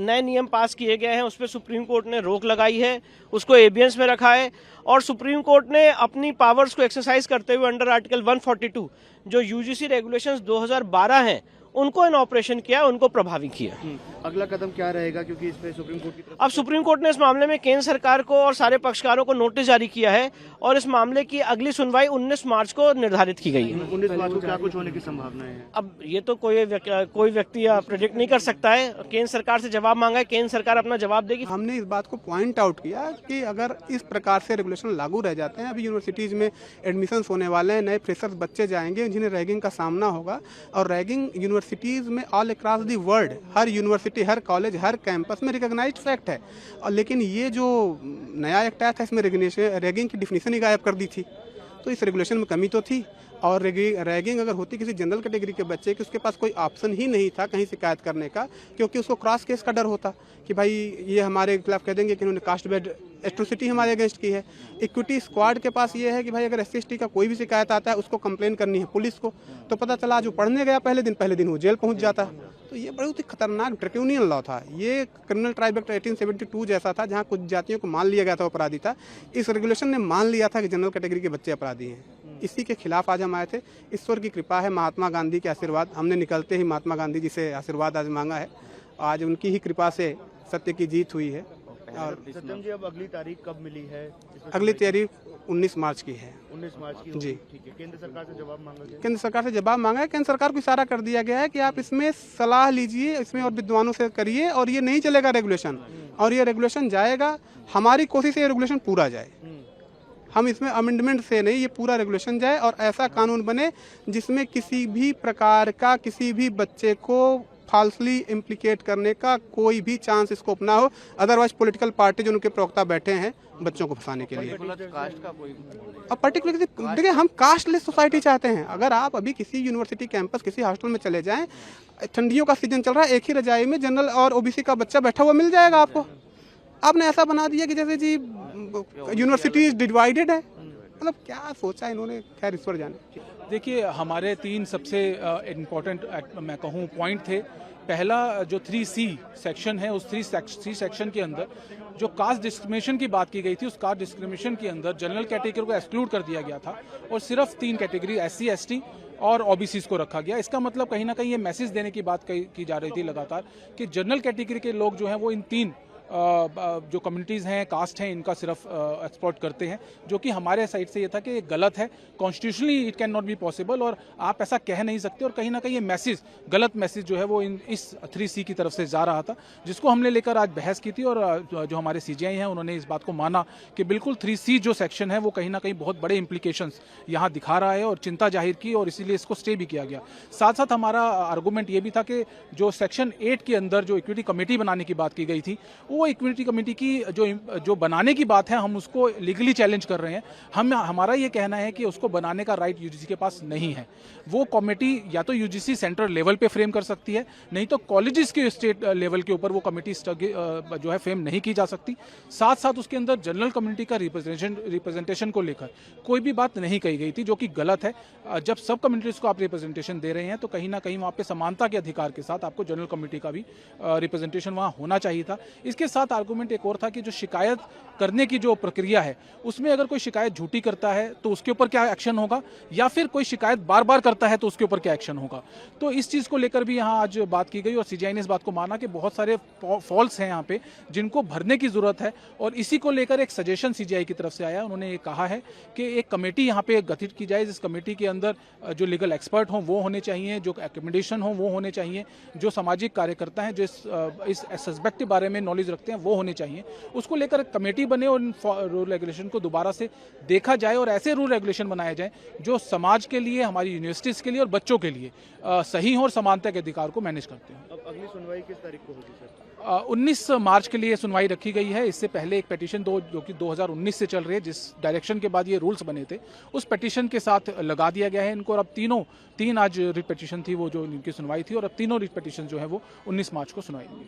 नए नियम पास किए गए हैं उस पर सुप्रीम कोर्ट ने रोक लगाई है, उसको एबियंस में रखा है और सुप्रीम कोर्ट ने अपनी पावर्स को एक्सरसाइज करते हुए अंडर आर्टिकल 142 जो यूजीसी रेगुलेशंस 2012 हैं उनको इन ऑपरेशन किया, उनको प्रभावी किया। अगला कदम क्या रहेगा, क्योंकि इस पे सुप्रीम कोर्ट की तरफ अब सुप्रीम कोर्ट ने इस मामले में केंद्र सरकार को और सारे पक्षकारों को नोटिस जारी किया है और इस मामले की अगली सुनवाई 19 मार्च को निर्धारित की गई है। 19 मार्च को क्या कुछ होने की संभावना है? अब ये तो कोई व्यक्ति प्रेडिक्ट नहीं कर सकता है। केंद्र सरकार से जवाब मांगा है, केंद्र सरकार अपना जवाब देगी। हमने इस बात को पॉइंट आउट किया कि अगर इस प्रकार से रेगुलेशन लागू रह जाते हैं, अभी यूनिवर्सिटीज़ में एडमिशन्स होने वाले हैं, नए फ्रेशर्स बच्चे जाएंगे जिन्हें रैगिंग का सामना होगा और रैगिंग यूनिवर्सिटीज़ में all across the world her university, her college, her campus में रिकॉग्नाइज्ड फैक्ट है। और लेकिन ये जो नया एक्ट आया था इसमें रैगिंग की डिफिनीशन ही गायब कर दी थी, तो इस रेगुलेशन में कमी तो थी। और रैगिंग अगर होती किसी जनरल कैटेगरी के बच्चे की, उसके पास कोई ऑप्शन ही नहीं था कहीं शिकायत करने का, क्योंकि उसको क्रॉस केस का डर होता कि भाई ये हमारे खिलाफ कह देंगे कि उन्होंने कास्ट बेड एट्रोसिटी हमारे अगेंस्ट की है। इक्विटी स्क्वाड के पास ये है कि भाई अगर SC/ST का कोई भी शिकायत आता है उसको कंप्लेन करनी है पुलिस को, तो पता चला जो पढ़ने गया पहले दिन वो जेल पहुंच जाता। तो ये बहुत ही खतरनाक ड्रैकोनियन लॉ था। ये क्रिमिनल ट्राइब एक्ट 1872 जैसा था, जहाँ कुछ जातियों को मान लिया गया था अपराधी था। इस रेगुलेशन ने मान लिया था कि जनरल कैटेगरी के बच्चे अपराधी हैं। इसी के खिलाफ आज हम आए थे। ईश्वर की कृपा है, महात्मा गांधी के आशीर्वाद, हमने निकलते ही महात्मा गांधी जी से आशीर्वाद आज मांगा है। आज उनकी ही कृपा से सत्य की जीत हुई है। और सत्यम जी, अब अगली तारीख कब मिली है? अगली तारीख 19 मार्च की है। 19 मार्च की जी। ठीक है। केंद्र सरकार से जवाब मांगा गया? केंद्र सरकार से जवाब मांगा है। केंद्र सरकार को इशारा कर दिया गया है कि आप इसमें सलाह लीजिए, इसमें और विद्वानों से करिए, और ये नहीं चलेगा रेगुलेशन, और ये रेगुलेशन जाएगा। हमारी कोशिश है ये रेगुलेशन पूरा जाए। हम इसमें अमेंडमेंट से नहीं, ये पूरा रेगुलेशन जाए और ऐसा कानून बने जिसमें किसी भी प्रकार का किसी भी बच्चे को फाल्सली इम्प्लीकेट करने का कोई भी चांस स्कोप ना हो। अदरवाइज पॉलिटिकल पार्टी जो उनके प्रवक्ता बैठे हैं बच्चों को फंसाने के लिए, और पर्टिकुलर देखिए हम कास्टलेस सोसाइटी चाहते हैं। अगर आप अभी किसी यूनिवर्सिटी कैंपस, किसी हॉस्टल में चले जाएं, ठंडियों का सीजन चल रहा है, एक ही रजाई में जनरल और OBC का बच्चा बैठा हुआ मिल जाएगा आपको। आपने ऐसा बना दिया कि जैसे जी यूनिवर्सिटी डिवाइडेड है। मतलब क्या सोचा इन्होंने, खैर ईश्वर जाने। देखिए, हमारे 3 सबसे इम्पोर्टेंट मैं कहूँ पॉइंट थे। पहला जो 3C सेक्शन है, उस 3C सेक्शन के अंदर जो कास्ट डिस्क्रिमिनेशन की बात की गई थी, उस कास्ट डिस्क्रिमिनेशन के अंदर जनरल कैटेगरी को एक्सक्लूड कर दिया गया था और सिर्फ 3 कैटेगरी SC/ST और OBCs को रखा गया। इसका मतलब कहीं ना कहीं ये मैसेज देने की बात की जा रही थी लगातार कि जनरल कैटेगरी के लोग जो हैं वो इन 3 जो कम्युनिटीज़ हैं, कास्ट हैं, इनका सिर्फ एक्सप्लॉइट करते हैं, जो कि हमारे साइड से ये था कि ये गलत है। Constitutionally it can not be possible और आप ऐसा कह नहीं सकते। और कहीं ना कहीं ये मैसेज, गलत मैसेज जो है वो इस 3C की तरफ से जा रहा था, जिसको हमने लेकर आज बहस की थी। और जो हमारे CJI हैं उन्होंने इस बात को माना कि बिल्कुल 3C जो सेक्शन है वो कहीं ना कहीं बहुत बड़े इंप्लीकेशंस यहाँ दिखा रहा है और चिंता जाहिर की, और इसीलिए इसको स्टे भी किया गया। साथ साथ हमारा आर्गूमेंट ये भी था कि जो सेक्शन 8 के अंदर जो इक्विटी कमेटी बनाने की बात की गई थी, वो इक्विटी कमेटी की जो बनाने की बात है, हम उसको लीगली चैलेंज कर रहे हैं। हमारा ये कहना है कि उसको बनाने का राइट UGC के पास नहीं है। वो कमेटी या तो UGC सेंट्रल लेवल पे फ्रेम कर सकती है, नहीं तो कॉलेजेस के स्टेट लेवल के ऊपर वो कमेटी जो है फ्रेम नहीं की जा सकती। साथ साथ उसके अंदर जनरल कम्युनिटी का रिप्रेजेंटेशन को लेकर कोई भी बात नहीं कही गई थी, जो कि गलत है। जब सब कम्युनिटीज को आप रिप्रेजेंटेशन दे रहे हैं तो कहीं ना कहीं वहाँ पे समानता के अधिकार के साथ आपको जनरल कम्युनिटी का भी रिप्रेजेंटेशन वहाँ होना चाहिए था। इसके साथ आर्गूमेंट एक और था कि जो शिकायत करने की जो प्रक्रिया है, उसमें अगर कोई शिकायत झूठी करता है तो उसके ऊपर क्या एक्शन होगा, या फिर कोई शिकायत बार बार करता है तो उसके ऊपर क्या एक्शन होगा। तो इस चीज़ को लेकर भी यहाँ आज बात की गई और CJI ने इस बात को माना कि बहुत सारे फॉल्स हैं यहाँ पे जिनको भरने की जरूरत है। और इसी को लेकर एक सजेशन CJI की तरफ से आया। उन्होंने ये कहा है कि एक कमेटी यहाँ पे गठित की जाए, जिस कमेटी के अंदर जो लीगल एक्सपर्ट हों वो होने चाहिए, जो एकोमोडेशन हो वो होने चाहिए, जो सामाजिक कार्यकर्ता हैं जो इस सस्पेक्ट के बारे में नॉलेज रखते हैं वो होने चाहिए। उसको लेकर कमेटी बने और रूल रेगुलेशन को दोबारा से देखा जाए और ऐसे रूल रेगुलेशन बनाए जाए जो समाज के लिए, हमारी यूनिवर्सिटीज के लिए और बच्चों के लिए सही हो और समानता के अधिकार को मैनेज करते हैं। अब अगली सुनवाई किस तारीख को होगी सर? 19 मार्च के लिए सुनवाई रखी गई है। इससे पहले एक पेटिशन जो कि 2019 से चल रही है, जिस डायरेक्शन के बाद ये रूल्स बने थे, उस पेटिशन के साथ लगा दिया गया है इनको। और अब तीन आज रिट पेटिशन थी वो जो इनकी सुनवाई थी, और अब तीनों रिट पेटिशन जो है वो 19 मार्च को सुनवाई होगी।